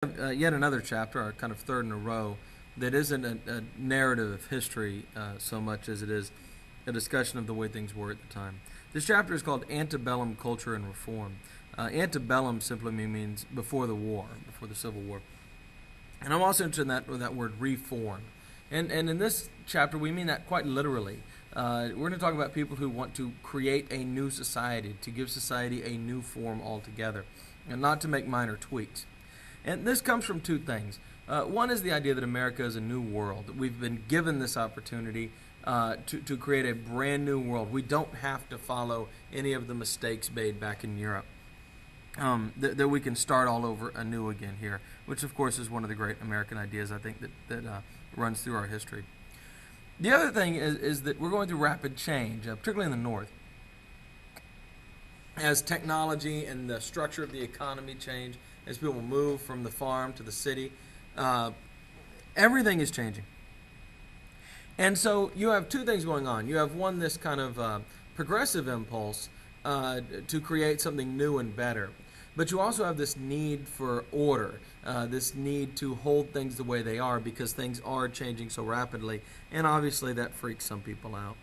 Yet another chapter, our kind of third in a row, that isn't a narrative of history so much as it is a discussion of the way things were at the time. This chapter is called Antebellum Culture and Reform. Antebellum simply means before the war, before the Civil War. And I'm also interested in that word reform. And in this chapter, we mean that quite literally. We're going to talk about people who want to create a new society, to give society a new form altogether, and not to make minor tweaks. And this comes from two things. One is the idea that America is a new world, that we've been given this opportunity to create a brand new world. We don't have to follow any of the mistakes made back in Europe. That we can start all over anew again here, which of course is one of the great American ideas I think that runs through our history. The other thing is that we're going through rapid change, particularly in the North. As technology and the structure of the economy change, as people move from the farm to the city, everything is changing. And so you have two things going on. You have one, this kind of progressive impulse to create something new and better. But you also have this need for order, this need to hold things the way they are because things are changing so rapidly. And obviously that freaks some people out.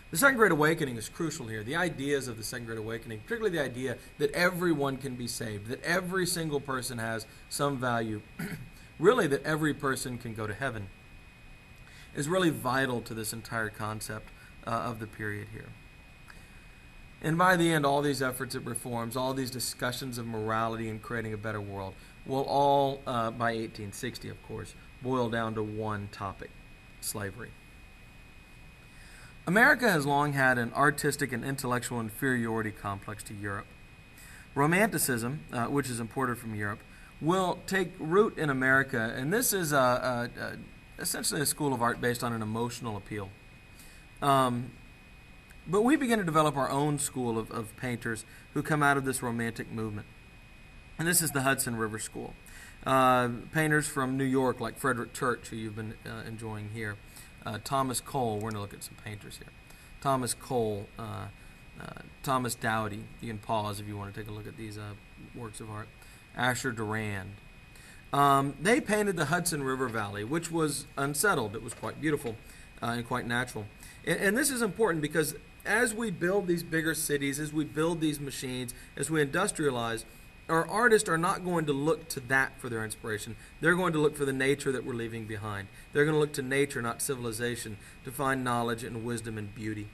The Second Great Awakening is crucial here. The ideas of the Second Great Awakening, particularly the idea that everyone can be saved, that every single person has some value, really that every person can go to heaven, is really vital to this entire concept of the period here. And by the end, all these efforts at reforms, all these discussions of morality and creating a better world will all, by 1860, of course, boil down to one topic: slavery. America has long had an artistic and intellectual inferiority complex to Europe. Romanticism, which is imported from Europe, will take root in America, and this is essentially a school of art based on an emotional appeal. But we begin to develop our own school of painters who come out of this romantic movement. And this is the Hudson River School. Painters from New York like Frederick Church, who you've been enjoying here. Thomas Cole, we're going to look at some painters here. Thomas Cole, Thomas Dowdy. You can pause if you want to take a look at these works of art. Asher Durand. They painted the Hudson River Valley, which was unsettled. It was quite beautiful and quite natural. And this is important because as we build these bigger cities, as we build these machines, as we industrialize, our artists are not going to look to that for their inspiration. They're going to look for the nature that we're leaving behind. They're going to look to nature, not civilization, to find knowledge and wisdom and beauty.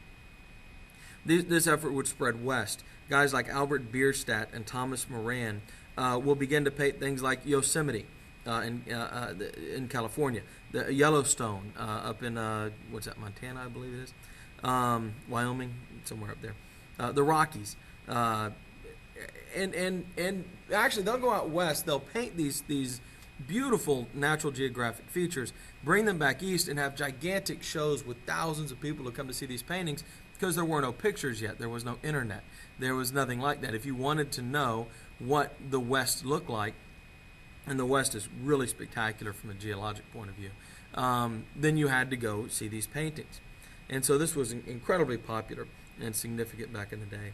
This effort would spread west. Guys like Albert Bierstadt and Thomas Moran will begin to paint things like Yosemite in California, the Yellowstone up in, Montana, I believe it is, Wyoming, somewhere up there, the Rockies. And actually, they'll go out west. They'll paint these beautiful natural geographic features, bring them back east, and have gigantic shows with thousands of people who come to see these paintings because there were no pictures yet. There was no internet. There was nothing like that. If you wanted to know what the West looked like, and the West is really spectacular from a geologic point of view, then you had to go see these paintings. And so this was incredibly popular and significant back in the day.